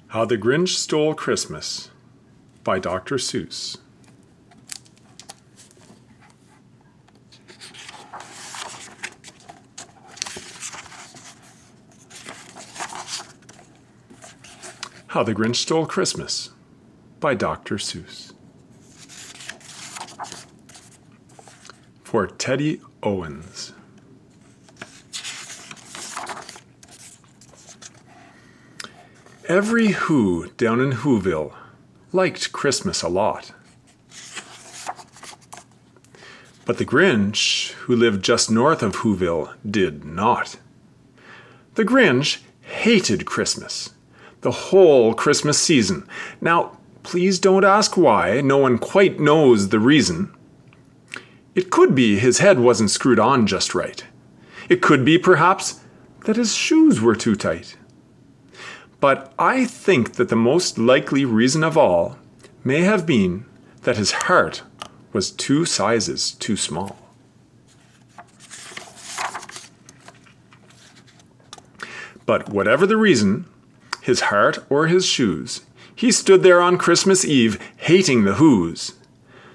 How the Grinch Stole Christmas by Dr. Seuss. How the Grinch Stole Christmas by Dr. Seuss. For Teddy Owens. Every Who down in Whoville liked Christmas a lot. But the Grinch, who lived just north of Whoville, did not. The Grinch hated Christmas, the whole Christmas season. Now, please don't ask why. No one quite knows the reason. It could be his head wasn't screwed on just right. It could be, perhaps, that his shoes were too tight. But I think that the most likely reason of all may have been that his heart was 2 sizes too small. But whatever the reason, his heart or his shoes, he stood there on Christmas Eve hating the Whos,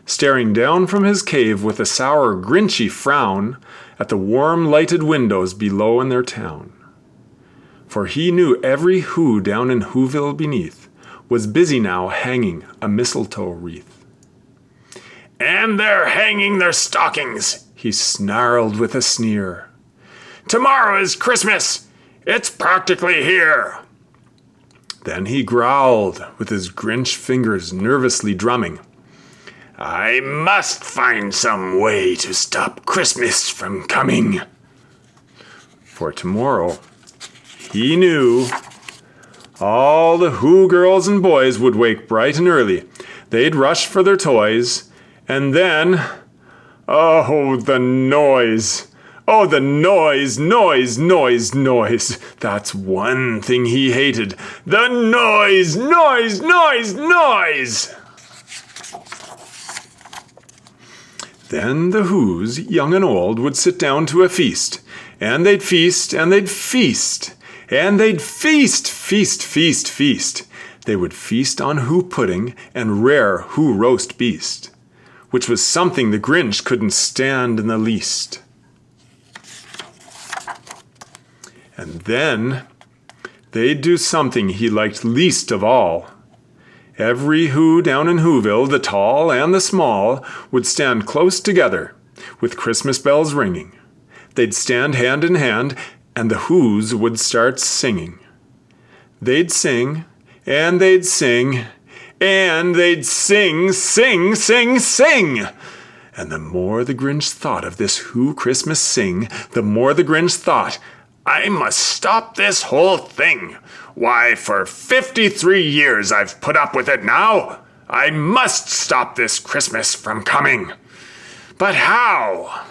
staring down from his cave with a sour, grinchy frown at the warm lighted windows below in their town. For he knew every Who down in Whoville beneath was busy now hanging a mistletoe wreath. "And they're hanging their stockings," he snarled with a sneer. "Tomorrow is Christmas. It's practically here." Then he growled, with his Grinch fingers nervously drumming, "I must find some way to stop Christmas from coming." For tomorrow, he knew, all the Who girls and boys would wake bright and early. They'd rush for their toys, and then, oh, the noise! Oh, the noise, noise, noise, noise! That's one thing he hated. The noise, noise, noise, noise! Then the Whos, young and old, would sit down to a feast, and they'd feast, and they'd feast, and they'd feast, feast, feast, feast. They would feast on Who pudding and rare Who roast beast, which was something the Grinch couldn't stand in the least. And then they'd do something he liked least of all. Every Who down in Whoville, the tall and the small, would stand close together, with Christmas bells ringing. They'd stand hand in hand, and the Whos would start singing. They'd sing, and they'd sing, and they'd sing, sing, sing, sing. And the more the Grinch thought of this Who Christmas sing, the more the Grinch thought, "I must stop this whole thing. Why, for 53 years I've put up with it now. I must stop this Christmas from coming. But how?"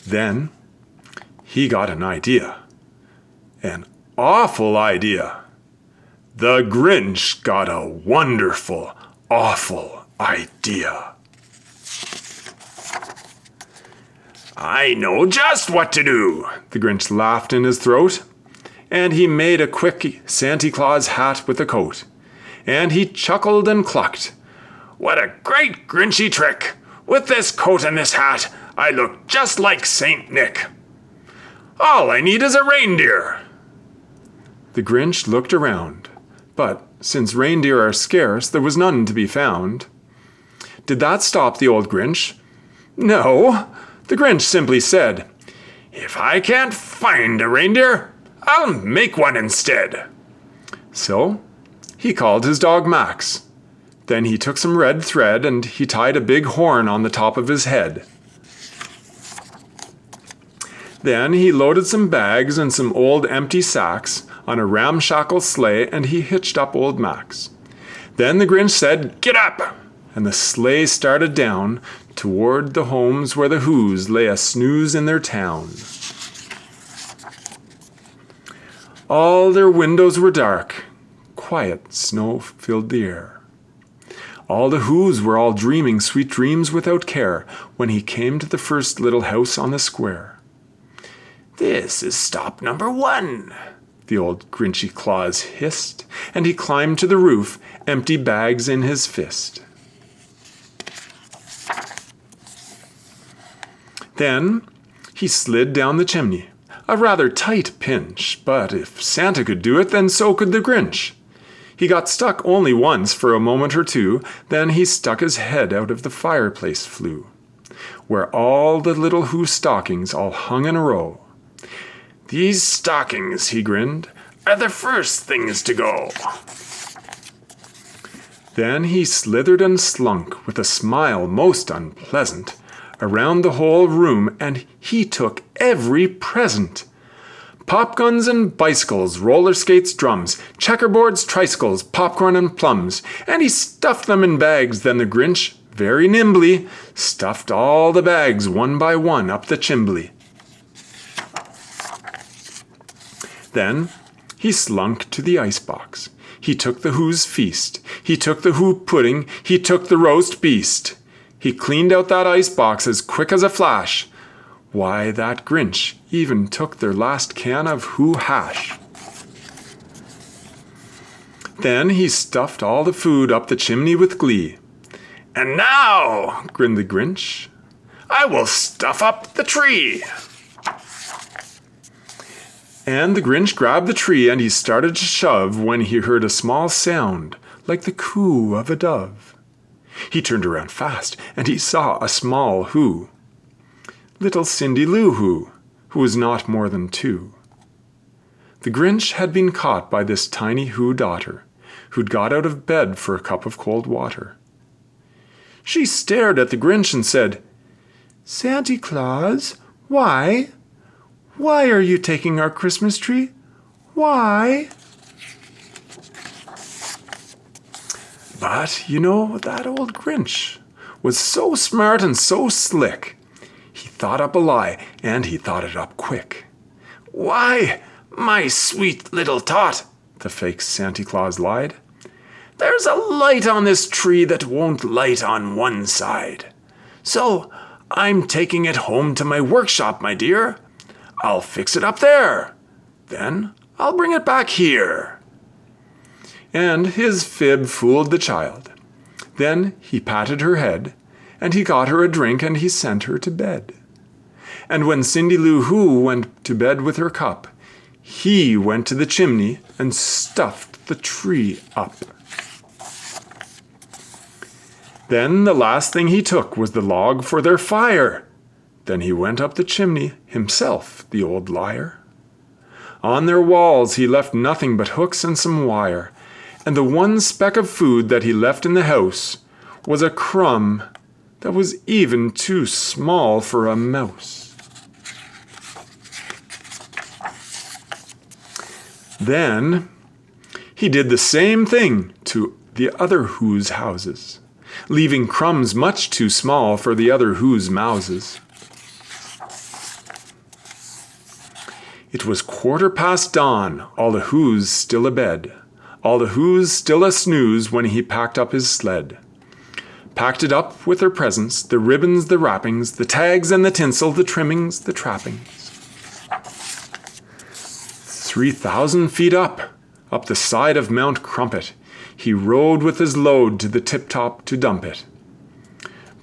Then he got an idea. An awful idea. The Grinch got a wonderful, awful idea. "I know just what to do," the Grinch laughed in his throat. And he made a quick Santa Claus hat with a coat. And he chuckled and clucked. "What a great Grinchy trick! With this coat and this hat, I look just like Saint Nick. All I need is a reindeer." The Grinch looked around, but since reindeer are scarce, there was none to be found. Did that stop the old Grinch? No. The Grinch simply said, "If I can't find a reindeer, I'll make one instead." So he called his dog Max. Then he took some red thread and he tied a big horn on the top of his head. Then he loaded some bags and some old empty sacks on a ramshackle sleigh and he hitched up old Max. Then the Grinch said, "Get up!" and the sleigh started down toward the homes where the Whos lay a snooze in their town. All their windows were dark. Quiet snow filled the air. All the Whos were all dreaming sweet dreams without care when he came to the first little house on the square. "This is stop number 1. the old Grinchy Claus hissed, and he climbed to the roof, empty bags in his fist. Then he slid down the chimney, a rather tight pinch, but if Santa could do it, then so could the Grinch. He got stuck only once for a moment or two, then he stuck his head out of the fireplace flue, where all the little Who stockings all hung in a row. "These stockings," he grinned, "are the first things to go." Then he slithered and slunk, with a smile most unpleasant, around the whole room, and he took every present. Pop guns and bicycles, roller skates, drums, checkerboards, tricycles, popcorn and plums, and he stuffed them in bags. Then the Grinch, very nimbly, stuffed all the bags one by one up the chimbley. Then he slunk to the icebox. He took the Who's feast. He took the Who pudding. He took the roast beast. He cleaned out that icebox as quick as a flash. Why, that Grinch even took their last can of Who hash. Then he stuffed all the food up the chimney with glee. "And now," grinned the Grinch, "I will stuff up the tree." And the Grinch grabbed the tree and he started to shove when he heard a small sound like the coo of a dove. He turned around fast and he saw a small Who. Little Cindy Lou Who was not more than 2. The Grinch had been caught by this tiny Who daughter, who'd got out of bed for a cup of cold water. She stared at the Grinch and said, "Santa Claus, why? Why are you taking our Christmas tree? Why?" But, that old Grinch was so smart and so slick. He thought up a lie, and he thought it up quick. "Why, my sweet little tot," the fake Santa Claus lied, "there's a light on this tree that won't light on one side. So I'm taking it home to my workshop, my dear. I'll fix it up there. Then I'll bring it back here." And his fib fooled the child. Then he patted her head, and he got her a drink, and he sent her to bed. And when Cindy Lou Who went to bed with her cup, he went to the chimney and stuffed the tree up. Then the last thing he took was the log for their fire. Then he went up the chimney himself, the old liar. On their walls he left nothing but hooks and some wire, and the one speck of food that he left in the house was a crumb that was even too small for a mouse. Then he did the same thing to the other Who's houses, leaving crumbs much too small for the other Who's mouses. It was 1/4 dawn, all the Who's still abed, all the Who's still a snooze when he packed up his sled. Packed it up with their presents, the ribbons, the wrappings, the tags and the tinsel, the trimmings, the trappings. 3,000 feet up the side of Mount Crumpet, he rode with his load to the tip-top to dump it.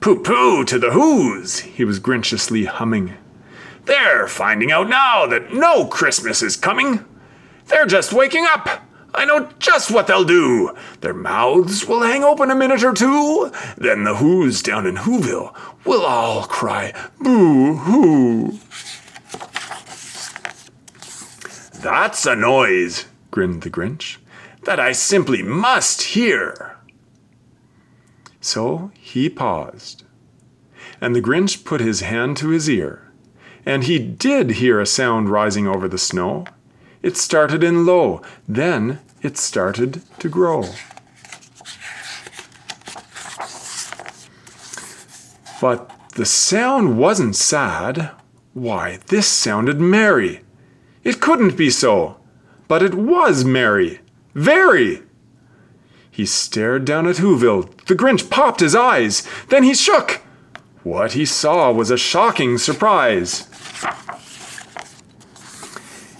"Pooh-pooh to the Who's," he was grinchiously humming. "They're finding out now that no Christmas is coming. They're just waking up. I know just what they'll do. Their mouths will hang open a minute or two. Then the Who's down in Whoville will all cry, boo-hoo." "That's a noise," grinned the Grinch, "that I simply must hear." So he paused, and the Grinch put his hand to his ear, and he did hear a sound rising over the snow. It started in low, then it started to grow. But the sound wasn't sad. Why, this sounded merry. It couldn't be so, but it was merry. Very! He stared down at Whoville. The Grinch popped his eyes. Then he shook. What he saw was a shocking surprise.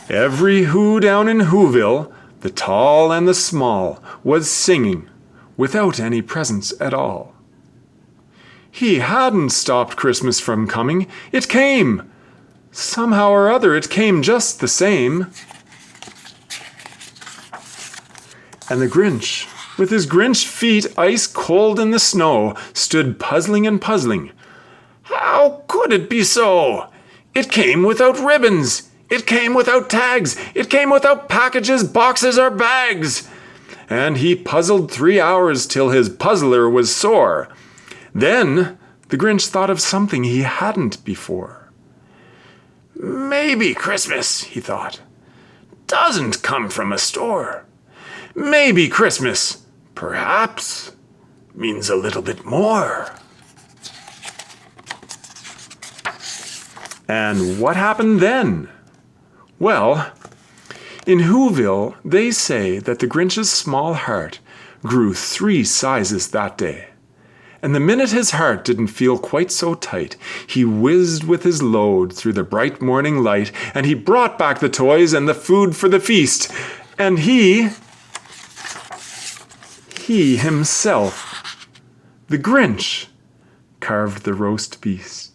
Every Who down in Whoville, the tall and the small, was singing without any presents at all. He hadn't stopped Christmas from coming. It came. Somehow or other, it came just the same. And the Grinch, with his Grinch feet ice cold in the snow, stood puzzling and puzzling. How could it be so? It came without ribbons. It came without tags. It came without packages, boxes, or bags. And he puzzled 3 hours till his puzzler was sore. Then the Grinch thought of something he hadn't before. Maybe Christmas, he thought, doesn't come from a store. Maybe Christmas, perhaps, means a little bit more. And what happened then? Well, in Whoville, they say that the Grinch's small heart grew 3 sizes that day. And the minute his heart didn't feel quite so tight, he whizzed with his load through the bright morning light, and he brought back the toys and the food for the feast. And he himself, the Grinch, carved the roast beast.